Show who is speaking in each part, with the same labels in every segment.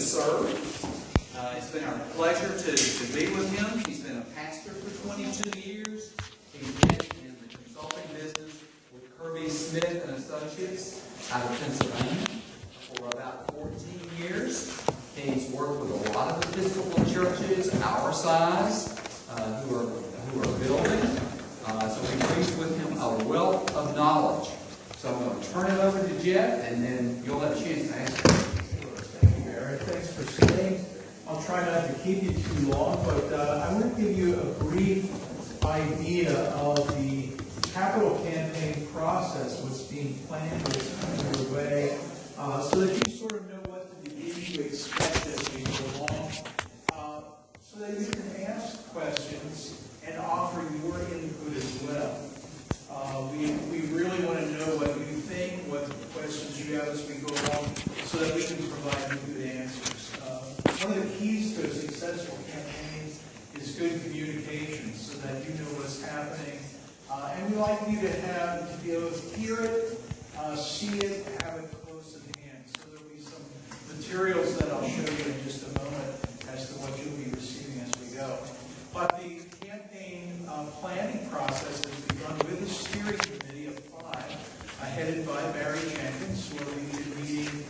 Speaker 1: to serve. It's been our pleasure to be with him. He's been a pastor for 22 years. He's been in the consulting business with Kirby Smith and Associates out of Pennsylvania for about 14 years. He's worked with a lot of Episcopal churches our size who are building. So we bring with him a wealth of knowledge. So I'm going to turn it over to Jeff, and then you'll have a chance to ask questions.
Speaker 2: Thank you, Barry. Thanks for staying. I'll try not to keep you too long, but I want to give you a brief idea of the capital campaign process, what's being planned, what's underway, so that you sort of know what to begin to expect as we go along, so that you can ask questions and offer your input as well. We really want to know what you think, what questions you have as we go along, so that we can provide you good answers. One of the keys to a successful campaign is good communication, so that you know what's happening. And we like you to be able to hear it, see it, have it close at hand. So there'll be some materials that I'll show you in just a moment as to what you'll be receiving as we go. But the campaign planning process has begun with a steering committee of 5, headed by Barry Jenkins, where we've been meeting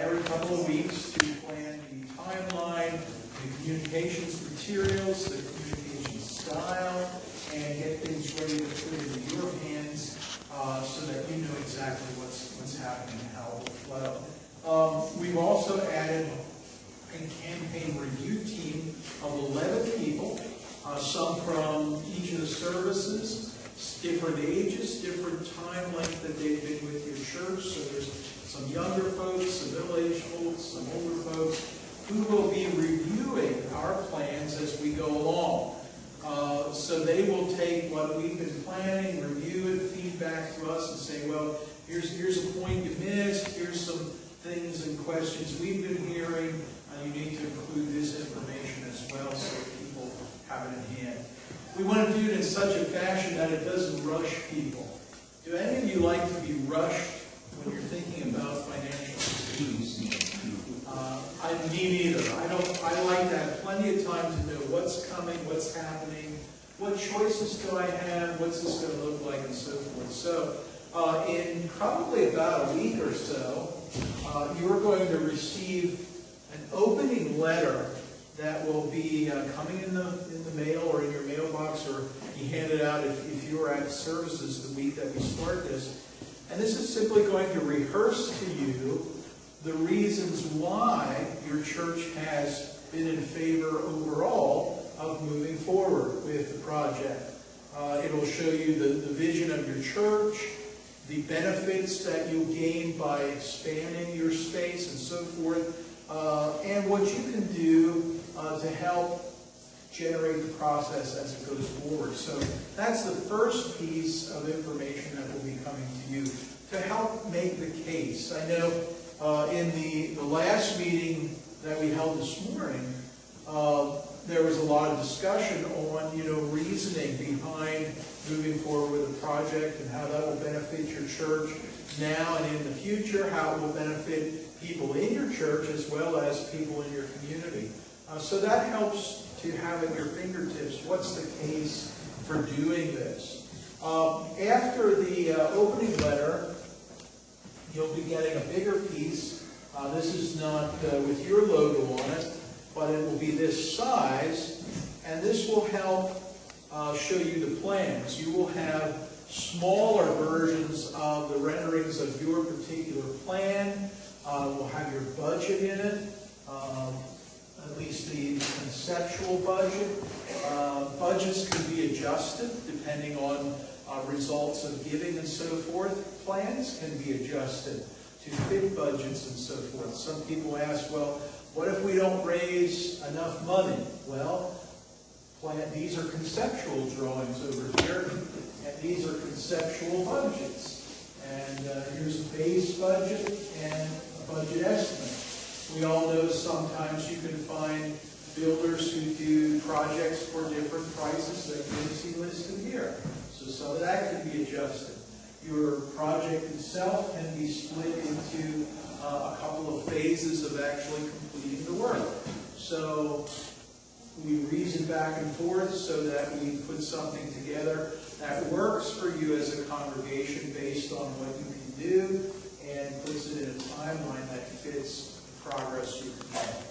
Speaker 2: every couple of weeks to plan the timeline, the communications materials, the communication style, and get things ready to put into your hands so that you know exactly what's happening and how it will flow. We've also added a campaign review team of 11 people. Some from each of the services, different ages, different time length that they've been with your church. So there's some younger folks, some middle-aged folks, some older folks, who will be reviewing our plans as we go along. So they will take what we've been planning, review it, feedback to us, and say, well, here's a point you missed, here's some things and questions we've been hearing, you need to include this information as well, so people have it in hand. We want to do it in such a fashion that it doesn't rush people. Do any of you like to be rushed when you're thinking about financial decisions? Me neither. I like to have plenty of time to know what's coming, what's happening, what choices do I have, what's this going to look like, and so forth. So in probably about a week or so, you're going to receive an opening letter that will be coming in the mail or in your mailbox, or be handed out if you were at services the week that we start this. And this is simply going to rehearse to you the reasons why your church has been in favor overall of moving forward with the project. It will show you the vision of your church, the benefits that you'll gain by expanding your space and so forth, and what you can do to help generate the process as it goes forward. So that's the first piece of information that will be coming to you to help make the case. I know in the last meeting that we held this morning, there was a lot of discussion on reasoning behind moving forward with the project and how that will benefit your church now and in the future, how it will benefit people in your church as well as people in your community. So that helps to have at your fingertips what's the case for doing this. After the opening letter, you'll be getting a bigger piece. This is not with your logo on it, but it will be this size, and this will help show you the plans. You will have smaller versions of the renderings of your particular plan. We'll have your budget in it, at least the conceptual budget. Budgets can be adjusted depending on results of giving and so forth. Plans can be adjusted to fit budgets and so forth. Some people ask, well, what if we don't raise enough money? Well, these are conceptual drawings over here, and these are conceptual budgets. And here's a base budget and a budget estimate. We all know sometimes you can find builders who do projects for different prices that you can see listed here. So some of that can be adjusted. Your project itself can be split into a couple of phases of actually completing the work. So we reason back and forth so that we put something together that works for you as a congregation based on what you can do and puts it in a timeline that fits the progress you can make.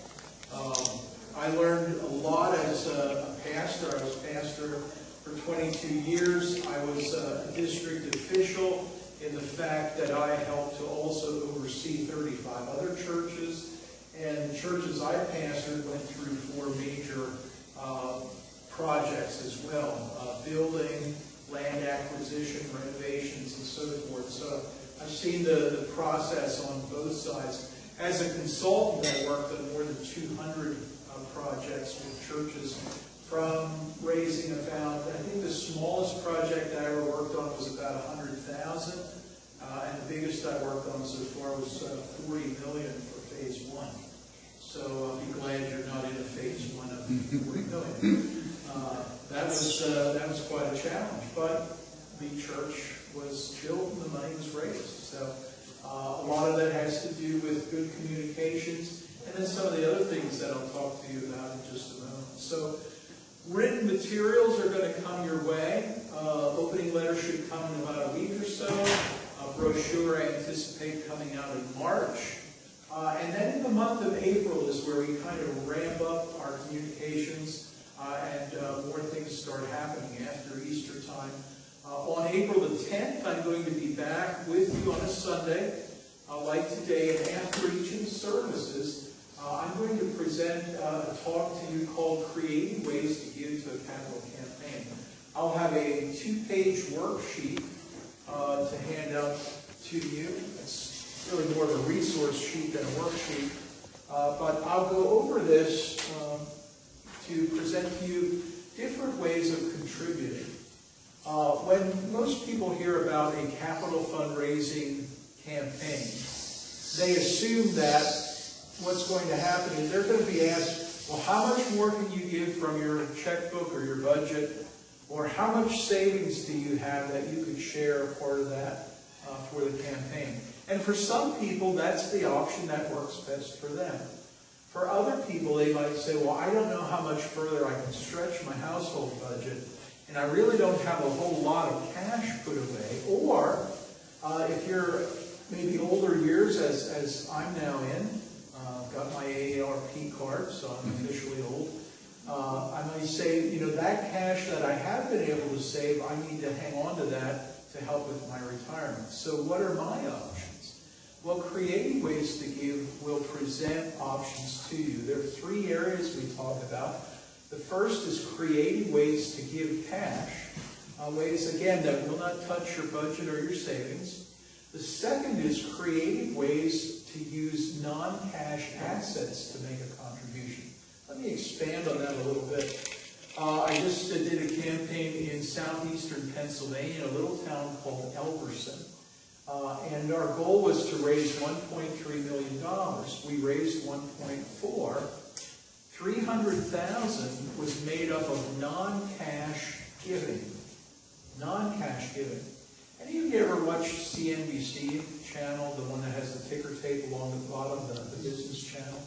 Speaker 2: I learned a lot as a pastor. I was pastor for 22 years. I was a district official in the fact that I helped to also oversee 35 other churches. And the churches I pastored went through 4 major projects as well. Building, land acquisition, renovations, and so forth. So I've seen the process on both sides. As a consultant, I worked on more than 200 projects with churches, from raising about, I think the smallest project I ever worked on was about $100,000, and the biggest I worked on so far was $40 million for phase 1. So I'll be glad you're not in a phase 1 of $40 million. That was quite a challenge, but the church was built and the money was raised. So a lot of that has to do with good communications, and then some of the other things that I'll talk to you about in just a moment. So written materials are going to come your way. Opening letter should come in about a week or so. A brochure I anticipate coming out in March. And then in the month of April is where we kind of ramp up our communications and more things start happening after Easter time. On April the 10th, I'm going to be back with you on a Sunday, like today, and after each of the services, I'm going to present a talk to you called Creating Ways to Give to a Capital Campaign. I'll have a 2-page worksheet to hand out to you. It's really more of a resource sheet than a worksheet. But I'll go over this to present to you different ways of contributing. When most people hear about a capital fundraising campaign, they assume that what's going to happen is they're going to be asked, well, how much more can you give from your checkbook or your budget? Or how much savings do you have that you could share part of that for the campaign? And for some people, that's the option that works best for them. For other people, they might say, well, I don't know how much further I can stretch my household budget, and I really don't have a whole lot of cash put away. Or if you're maybe older years, as I'm now in, got my AARP card, so I'm officially old. I might say, that cash that I have been able to save, I need to hang on to that to help with my retirement. So what are my options? Well, Creating Ways to Give will present options to you. There are 3 areas we talk about. The first is creating ways to give cash, ways, again, that will not touch your budget or your savings. The second is creating ways to use non-cash assets to make a contribution. Let me expand on that a little bit. I just did a campaign in southeastern Pennsylvania, a little town called Elverson. And our goal was to raise $1.3 million. We raised $1.4. $300,000 was made up of non-cash giving. Non-cash giving. Any of you ever watch CNBC channel, the one that has the ticker tape along the bottom, the business channel?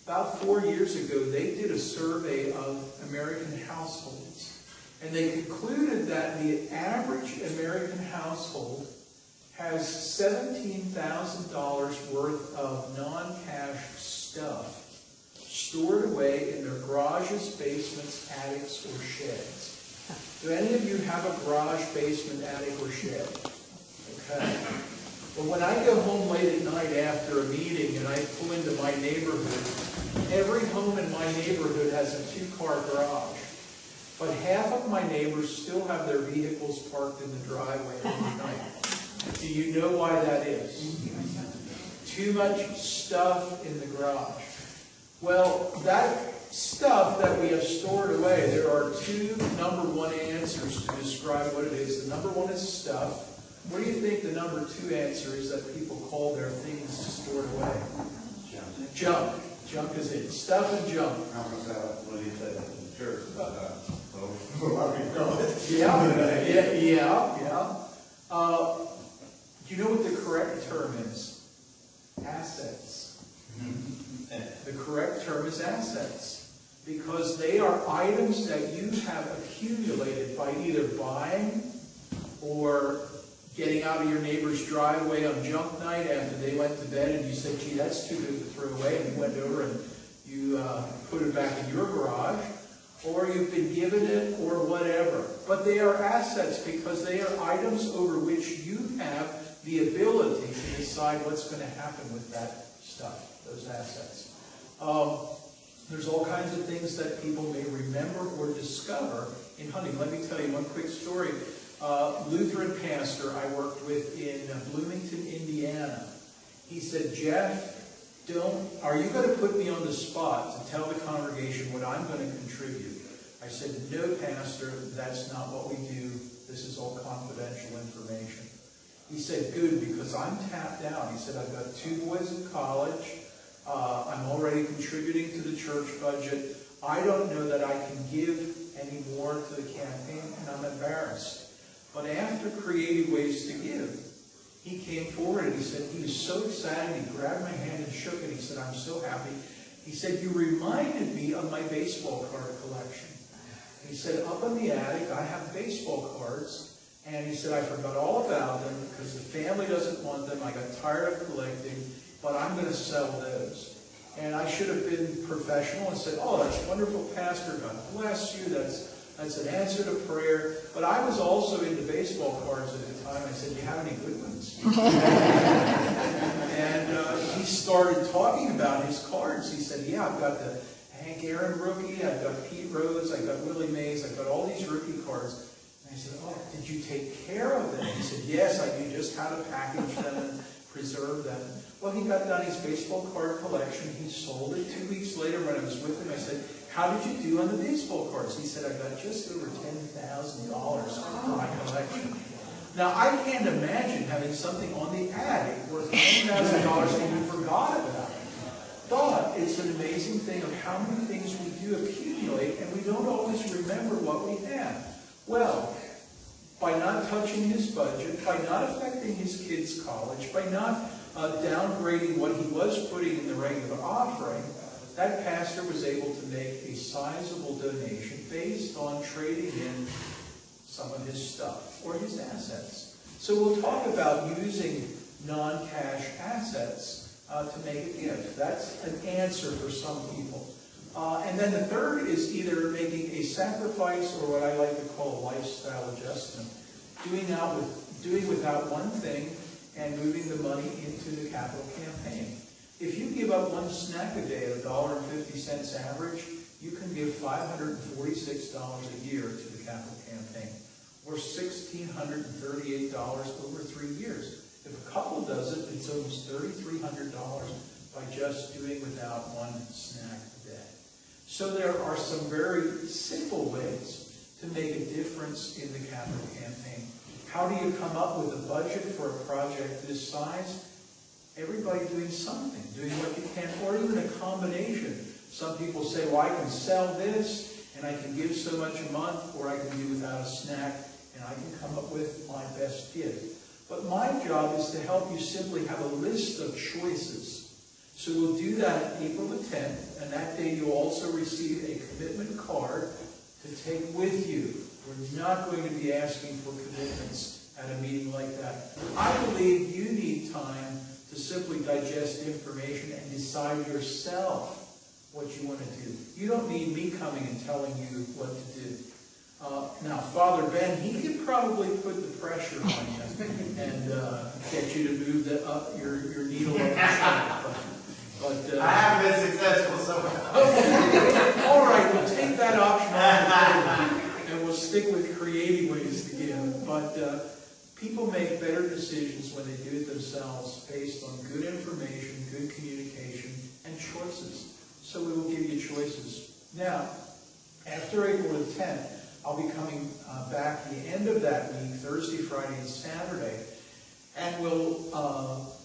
Speaker 2: About 4 years ago, they did a survey of American households, and they concluded that the average American household has $17,000 worth of non-cash stuff stored away in their garages, basements, attics, or sheds. Do any of you have a garage, basement, attic, or shed? Okay. Well, when I go home late at night after a meeting and I pull into my neighborhood, every home in my neighborhood has a 2-car garage. But half of my neighbors still have their vehicles parked in the driveway every night. Do you know why that is? Too much stuff in the garage. Well, that stuff that we have stored away, there are 2 number 1 answers to describe what it is. The number 1 is stuff. What do you think the number 2 answer is that people call their things stored away? Junk. Junk is it. Stuff and junk.
Speaker 3: What do you say in church about that?
Speaker 2: Yeah. Do you know what the correct term is? assets. The correct term is assets, because they are items that you have accumulated by either buying or getting out of your neighbor's driveway on junk night after they went to bed, and you said, gee, that's too good to throw away, and you went over and you put it back in your garage, or you've been given it, or whatever. But they are assets because they are items over which you have the ability to decide what's going to happen with that stuff, those assets. There's all kinds of things that people may remember or discover in hunting. Let me tell you one quick story. Lutheran pastor I worked with in Bloomington, Indiana. He said, Jeff, are you going to put me on the spot to tell the congregation what I'm going to contribute? I said, no, pastor, that's not what we do. This is all confidential information. He said, good, because I'm tapped out. He said, I've got 2 boys in college. I'm already contributing to the church budget. I don't know that I can give any more to the campaign, and I'm embarrassed. But after Creative Ways to Give, he came forward and he said he was so excited. He grabbed my hand and shook it. He said, I'm so happy. He said, you reminded me of my baseball card collection. He said, up in the attic, I have baseball cards. And he said, I forgot all about them because the family doesn't want them. I got tired of collecting, but I'm going to sell those. And I should have been professional and said, oh, that's wonderful, Pastor. God bless you. That's an answer to prayer. But I was also into baseball cards at the time. I said, do you have any good ones? And he started talking about his cards. He said, yeah, I've got the Hank Aaron rookie. I've got Pete Rose. I've got Willie Mays. I've got all these rookie cards. And I said, oh, did you take care of them? He said, yes, I knew just how to package them and preserve them. Well, he got done his baseball card collection. He sold it 2 weeks later when I was with him. I said, how did you do on the baseball cards? He said, I got just over $10,000 for my collection. Now, I can't imagine having something on the attic worth $10,000 and you forgot about it. But it's an amazing thing of how many things we do accumulate and we don't always remember what we have. Well, by not touching his budget, by not affecting his kids' college, by not downgrading what he was putting in the regular offering, that pastor was able to make a sizable donation based on trading in some of his stuff or his assets. So we'll talk about using non-cash assets to make a gift. That's an answer for some people. And then the third is either making a sacrifice or what I like to call a lifestyle adjustment. Doing without one thing and moving the money into the capital campaign. If you give up one snack a day at $1.50 average, you can give $546 a year to the capital campaign, or $1,638 over 3 years. If a couple does it, it's almost $3,300 by just doing without one snack a day. So there are some very simple ways to make a difference in the capital campaign. How do you come up with a budget for a project this size? Everybody doing something, doing what you can, or even a combination. Some people say, well, I can sell this, and I can give so much a month, or I can do without a snack, and I can come up with my best gift. But my job is to help you simply have a list of choices. So we'll do that on April the 10th, and that day you'll also receive a commitment card to take with you. We're not going to be asking for commitments at a meeting like that. I believe you need time to simply digest information and decide yourself what you want to do. You don't need me coming and telling you what to do. Now, Father Ben, he could probably put the pressure on you and get you to move your needle up the shelf. But
Speaker 3: I have been successful so far.
Speaker 2: All right, we'll take that option off and we'll stick with creative ways to give. But people make better decisions when they do it themselves based on good information, good communication, and choices. So we will give you choices. Now, after April the 10th, I'll be coming back the end of that week, Thursday, Friday, and Saturday, and will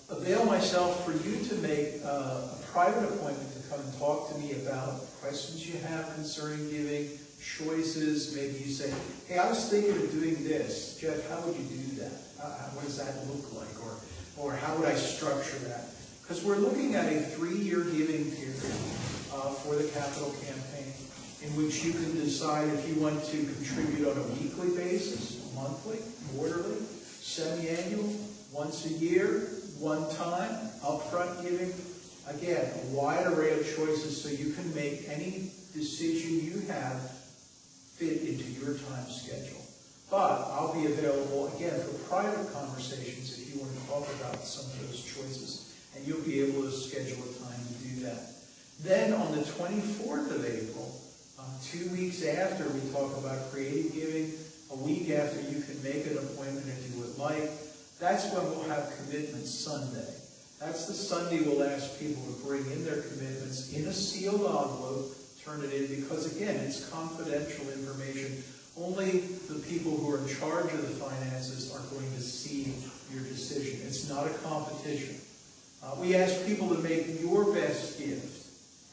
Speaker 2: avail myself for you to make a private appointment to come and talk to me about questions you have concerning giving, choices. Maybe you say, hey, I was thinking of doing this. Jeff, how would you do that? What does that look like? Or how would I structure that? Because we're looking at a 3-year giving period for the capital campaign, in which you can decide if you want to contribute on a weekly basis, monthly, quarterly, semi-annual, once a year, one time, upfront giving. Again, a wide array of choices so you can make any decision you have fit into your time schedule. But I'll be available, again, for private conversations if you want to talk about some of those choices, and you'll be able to schedule a time to do that. Then on the 24th of April, 2 weeks after we talk about creative giving, a week after you can make an appointment if you would like, that's when we'll have Commitment Sunday. That's the Sunday we'll ask people to bring in their commitments in a sealed envelope, turn it in, because again, it's confidential information. Only the people who are in charge of the finances are going to see your decision. It's not a competition. We ask people to make your best gift.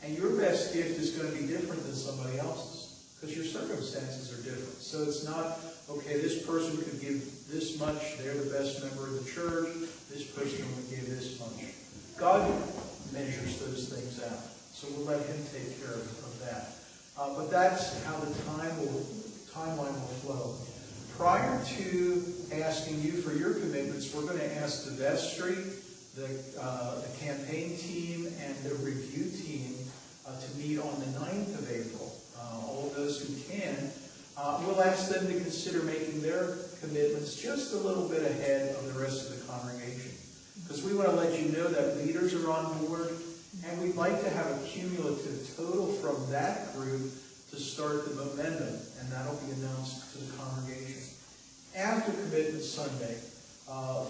Speaker 2: And your best gift is going to be different than somebody else's, because your circumstances are different. So it's not, okay, this person could give this much, they're the best member of the church, this person only gave this much. God measures those things out, so we'll let him take care of that. But that's how the timeline will flow. Prior to asking you for your commitments, we're going to ask the vestry, the campaign team, and the review team to meet on the 9th of April. All of those who can. We'll ask them to consider making their commitments just a little bit ahead of the rest of the congregation. Because we want to let you know that leaders are on board, and we'd like to have a cumulative total from that group to start the momentum, and that'll be announced to the congregation. After Commitment Sunday,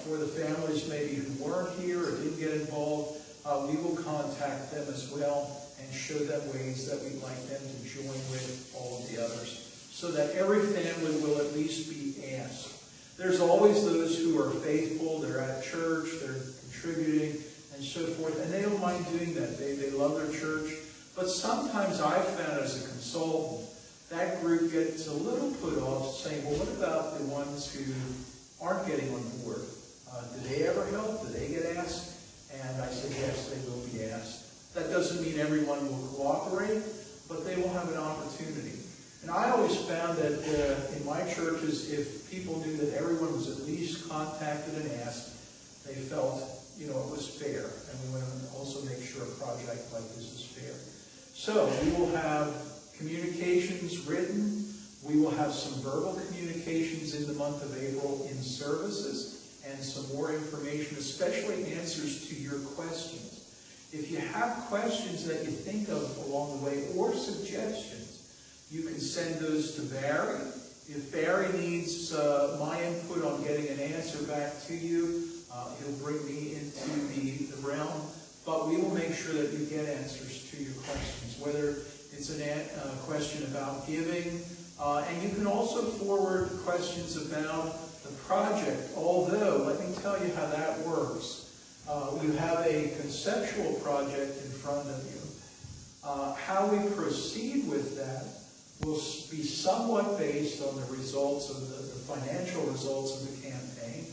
Speaker 2: for the families maybe who weren't here or didn't get involved, we will contact them as well and show them ways that we'd like them to join with all of the others, so that every family will at least be asked. There's always those who are faithful, they're at church, they're contributing, and so forth, and they don't mind doing that. They love their church. But sometimes I've found as a consultant, that group gets a little put off saying, well, what about the ones who aren't getting on board? Do they ever help? Do they get asked? And I said, yes, they will be asked. That doesn't mean everyone will cooperate, but they will have an opportunity. And I always found that in my churches, if people knew that everyone was at least contacted and asked, they felt, it was fair. And we want to also make sure a project like this is fair. So we will have communications written. We will have some verbal communications in the month of April in services, and some more information, especially answers to your questions. If you have questions that you think of along the way, or suggestions, you can send those to Barry. If Barry needs my input on getting an answer back to you, he'll bring me into the realm. But we will make sure that you get answers to your questions, whether it's a question about giving, and you can also forward questions about the project, although, let me tell you how that works. You have a conceptual project in front of you. How we proceed with that will be somewhat based on the results of the financial results of the campaign,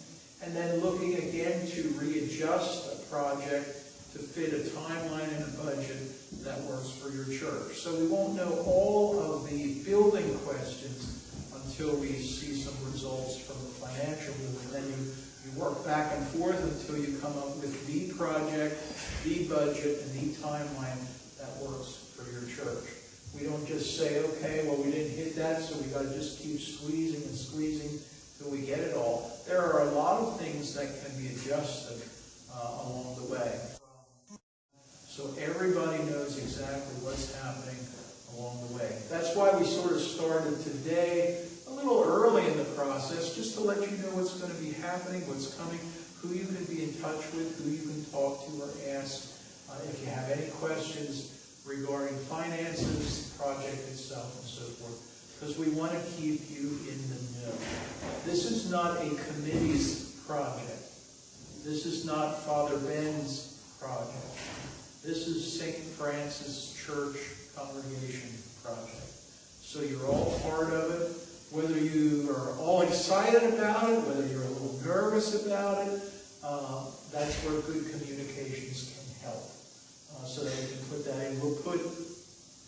Speaker 2: and then looking again to readjust a project to fit a timeline and a budget that works for your church. So we won't know all of the building questions until we see some results from the financial, and then you work back and forth until you come up with the project, the budget, and the timeline that works for your church. We don't just say, okay, well, we didn't hit that, so we got to just keep squeezing and squeezing till we get it all. There are a lot of things that can be adjusted along the way. So everybody knows exactly what's happening along the way. That's why we sort of started today a little early in the process, just to let you know what's going to be happening, what's coming, who you can be in touch with, who you can talk to or ask. If you have any questions regarding finances, the project itself, and so forth, because we want to keep you in the know. This is not a committee's project. This is not Father Ben's project. This is St. Francis Church Congregation project. So you're all part of it. Whether you are all excited about it, whether you're a little nervous about it, that's where good communications can help. So that we can put that in. We'll put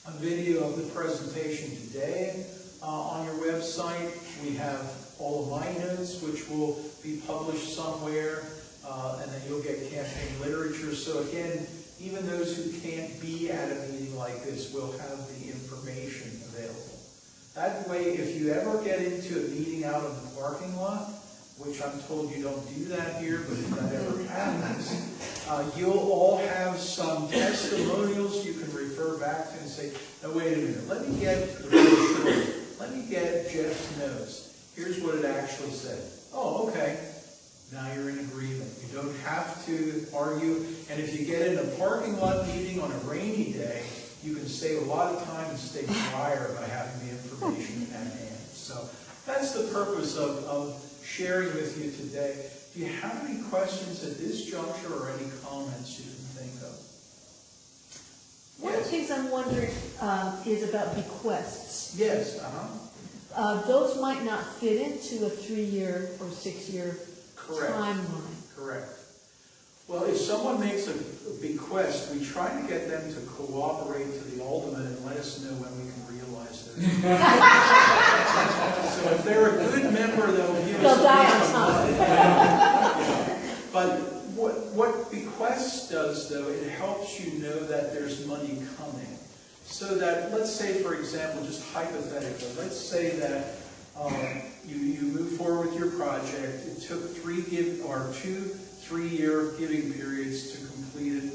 Speaker 2: a video of the presentation today on your website. We have all of my notes, which will be published somewhere, and then you'll get campaign literature. So again, even those who can't be at a meeting like this will have the information available. That way, if you ever get into a meeting out in the parking lot, which I'm told you don't do that here, but if that ever happens, you'll all have some testimonials you can refer back to and say, no, wait a minute, let me get the brochure. Let me get Jeff's notes. Here's what it actually said. Oh, okay. Now you're in agreement. You don't have to argue. And if you get in a parking lot meeting on a rainy day, you can save a lot of time and stay drier by having the information at hand. So that's the purpose of sharing with you today. Do you have any questions at this juncture or any comments you can think of?
Speaker 4: One of the things I'm wondering is about bequests.
Speaker 2: Yes,
Speaker 4: Those might not fit into a 3-year or 6-year timeline.
Speaker 2: Correct. Well, if someone makes a bequest, we try to get them to cooperate to the ultimate and let us know when we can realize their So if they're a good member, they'll
Speaker 4: die on time.
Speaker 2: But what bequest does, though, it helps you know that there's money coming. So that, let's say, for example, just hypothetically, let's say that you move forward with your project. It took 2 3-year giving periods to complete it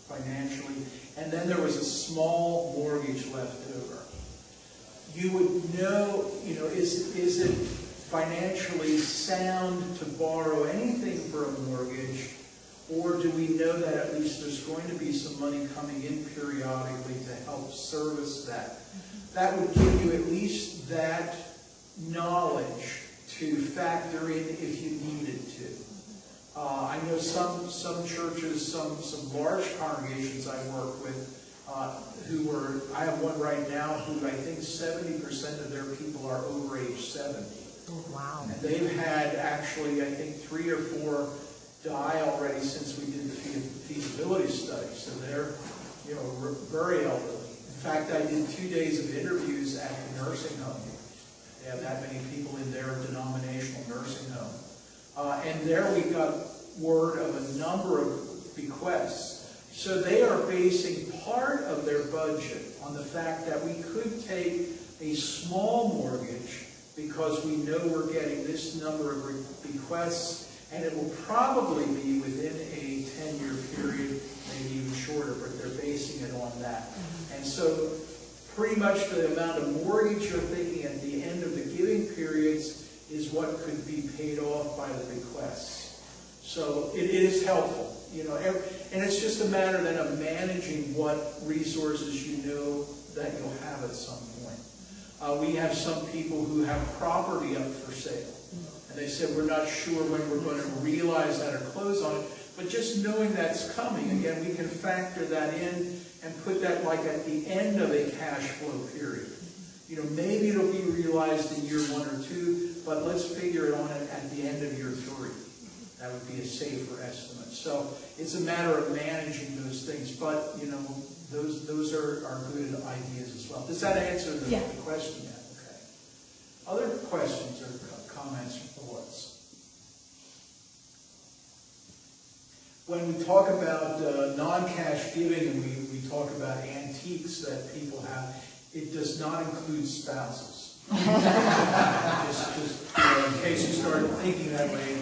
Speaker 2: financially, and then there was a small mortgage left over. You would know, is it financially sound to borrow anything for a mortgage, or do we know that at least there's going to be some money coming in periodically to help service that? That would give you at least that knowledge to factor in if you needed to. I know some churches, some large congregations I work with, I have one right now who I think 70% of their people are over age 70.
Speaker 5: Wow.
Speaker 2: And they've had actually, I think, 3 or 4 die already since we did the feasibility study. So they're, very elderly. In fact, I did 2 days of interviews at the nursing home. They have that many people in their denominational nursing home. And there we got word of a number of bequests. So they are basing part of their budget on the fact that we could take a small mortgage because we know we're getting this number of bequests, and it will probably be within a 10-year period, maybe even shorter, but they're basing it on that. And so pretty much the amount of mortgage you're thinking at the end of the giving periods is what could be paid off by the bequests. So it is helpful, and it's just a matter then of managing what resources you know that you'll have at some point. We have some people who have property up for sale, and they said we're not sure when we're going to realize that or close on it, but just knowing that's coming, again, we can factor that in and put that like at the end of a cash flow period. Maybe it'll be realized in year 1 or 2, but let's figure it on it at the end of year 3. That would be a safer estimate. So it's a matter of managing those things, but those are good ideas as well. Does that answer the question yet? Okay. Other questions or comments or thoughts? When we talk about non-cash giving and we talk about antiques that people have, it does not include spouses. just in case you start thinking that way.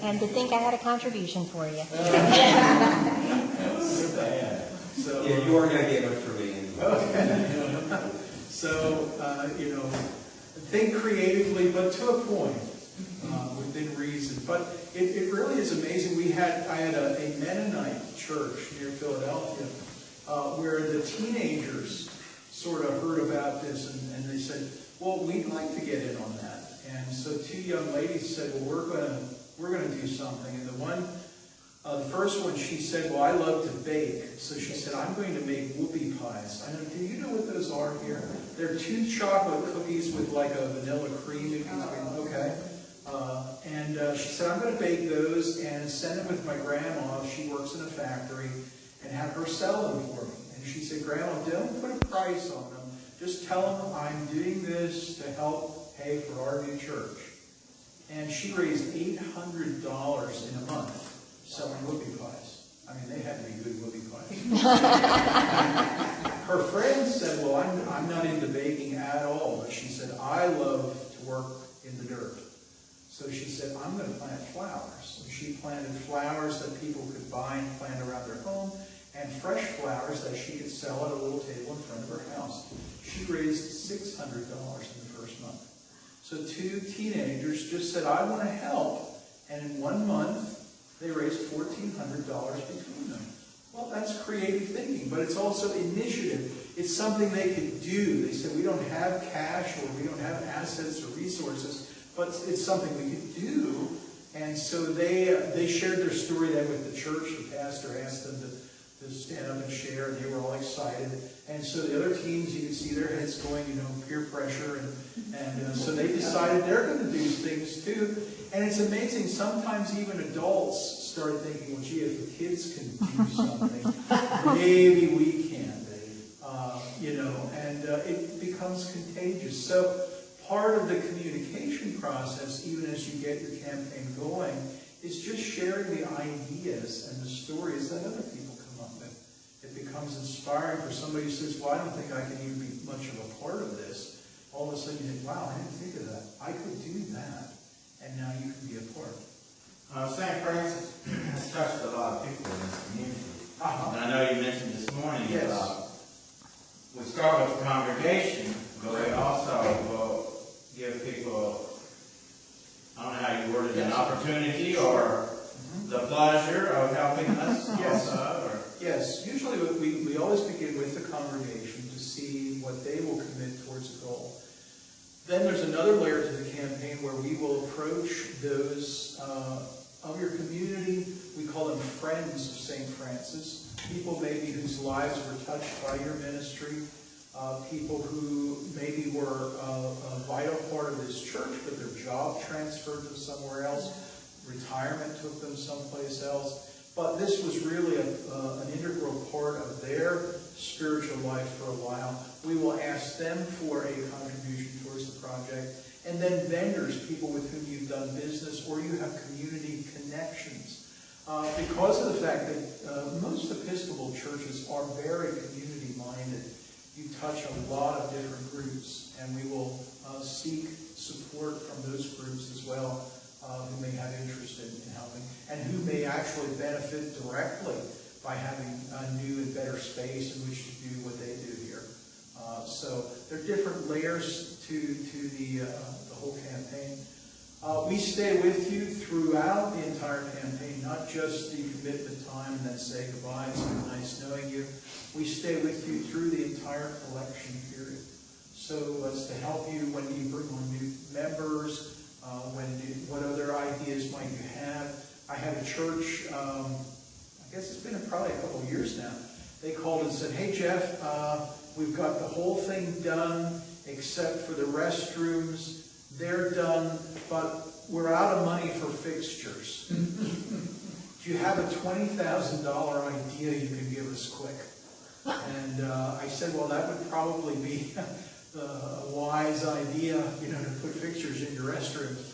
Speaker 5: And to think I had a contribution for you.
Speaker 3: So you are going to get much for me.
Speaker 2: Okay. So, think creatively, but to a point, within reason. But it really is amazing. I had a Mennonite church near Philadelphia where the teenagers sort of heard about this and they said, well, we'd like to get in on that. And so 2 young ladies said, well, we're going to do something. And the first one, she said, well, I love to bake. So she said, I'm going to make whoopie pies. I know, do you know what those are here? They're 2 chocolate cookies with like a vanilla cream in between. Okay. And she said, I'm going to bake those and send them with my grandma. She works in a factory, and have her sell them for me. And she said, Grandma, don't put a price on them. Just tell them I'm doing this to help pay for our new church. And she raised $800 in a month selling whoopie pies. I mean, they had to be good whoopie pies. Her friend said, well, I'm not into baking at all. But she said, I love to work in the dirt. So she said, I'm going to plant flowers. And she planted flowers that people could buy and plant around their home, and fresh flowers that she could sell at a little table in front of her house. She raised $600 in the first month. So 2 teenagers just said, I want to help. And in 1 month, they raised $1,400 between them. Well, that's creative thinking, but it's also initiative. It's something they could do. They said, we don't have cash or we don't have assets or resources, but it's something we could do. And so they shared their story then with the church. The pastor asked them to stand up and share, and they were all excited. And so the other teens, you could see their heads going, peer pressure. And so they decided they're going to do things too. And it's amazing, sometimes even adults start thinking, well, gee, if the kids can do something, maybe we can. And it becomes contagious. So part of the communication process, even as you get your campaign going, is just sharing the ideas and the stories that other people come up with. It becomes inspiring for somebody who says, well, I don't think I can even be much of a part of this. All of a sudden you think, wow, I didn't think of that. I could do that. And now you can be a part.
Speaker 6: St. Francis has touched a lot of people in this community.
Speaker 2: Uh-huh.
Speaker 6: And I know you mentioned this morning
Speaker 2: Yes.
Speaker 6: about we start with the congregation, but we also will give people, I don't know how you word it, an opportunity or the pleasure of helping us.
Speaker 2: Yes.
Speaker 6: Also,
Speaker 2: Yes. Usually we always begin with the congregation to see what they will commit towards a goal. Then there's another layer to the campaign where we will approach those of your community. We call them friends of St. Francis. People maybe whose lives were touched by your ministry. People who maybe were a vital part of this church, but their job transferred them somewhere else. Retirement took them someplace else. But this was really an integral part of their spiritual life for a while. We will ask them for a contribution towards the project. And then vendors, people with whom you've done business or you have community connections. Because of the fact that most Episcopal churches are very community-minded, you touch a lot of different groups, and we will seek support from those groups as well, who may have interest in helping, and who may actually benefit directly by having a new and better space in which to do what they do here. So there are different layers to the whole campaign. We stay with you throughout the entire campaign, not just the commitment time and then say goodbye, it's been nice knowing you. We stay with you through the entire collection period. So as to help you when you bring on new members, what other ideas might you have? I had a church, I guess it's been probably a couple of years now. They called and said, hey Jeff, we've got the whole thing done except for the restrooms. They're done, but we're out of money for fixtures. Do you have a $20,000 idea you can give us quick? And I said, well, that would probably be a wise idea, to put fixtures in your restrooms.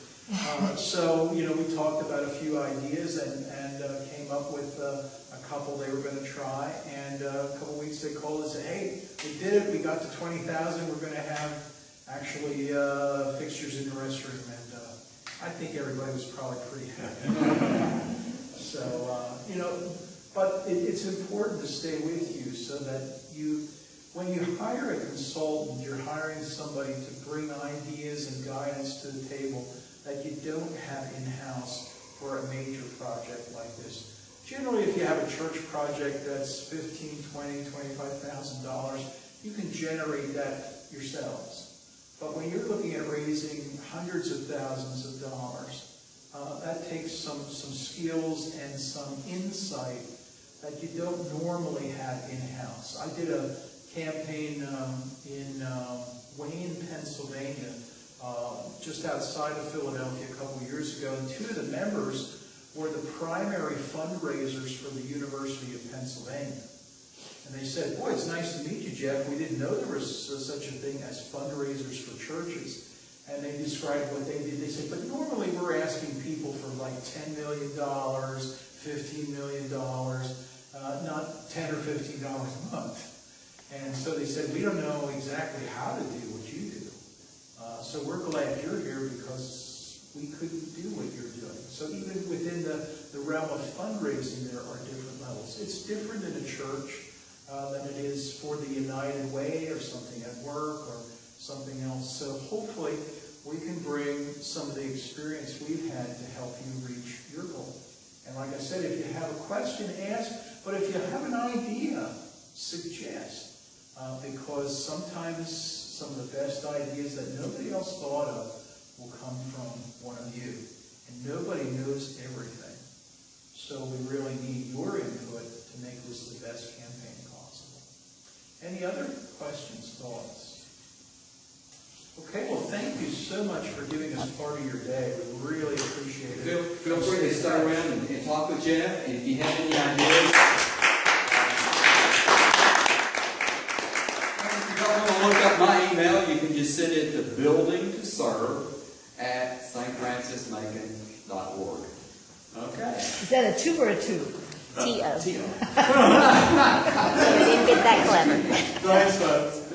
Speaker 2: So, we talked about a few ideas and came up with a couple they were going to try. And a couple of weeks they called and said, hey, we did it. We got to 20,000. We're going to have actually fixtures in the restroom. And I think everybody was probably pretty happy. So, but it's important to stay with you so that when you hire a consultant, you're hiring somebody to bring ideas and guidance to the table that you don't have in-house for a major project like this. Generally, if you have a church project that's $15,000, $20,000, $25,000, you can generate that yourselves. But when you're looking at raising hundreds of thousands of dollars, that takes some skills and some insight that you don't normally have in-house. I did a campaign in Wayne, Pennsylvania, just outside of Philadelphia a couple years ago, and two of the members were the primary fundraisers for the University of Pennsylvania. And they said, boy, it's nice to meet you, Jeff. We didn't know there was such a thing as fundraisers for churches. And they described what they did. They said, but normally we're asking people for like $10 million, $15 million, not $10 or $15 a month. And so they said, we don't know exactly how to do what you do. So we're glad you're here because we couldn't do what you're doing. So even within the realm of fundraising, there are different levels. It's different in a church than it is for the United Way or something at work or something else. So hopefully we can bring some of the experience we've had to help you reach your goal. And like I said, if you have a question, ask. But if you have an idea, suggest. Because sometimes some of the best ideas that nobody else thought of will come from one of you. And nobody knows everything. So we really need your input to make this the best campaign possible. Any other questions, thoughts? Okay, well, thank you so much for giving us part of your day. We really appreciate it.
Speaker 1: Feel free to stay around and talk with Jeff. And if you have any ideas, if you don't want to look up my email, you can just send it to buildingtoserve@stfrancismacon.org. Okay.
Speaker 4: Is that a 2 or a 2?
Speaker 5: T-O.
Speaker 1: T-O.
Speaker 5: We didn't get that clever.
Speaker 2: Thanks, folks.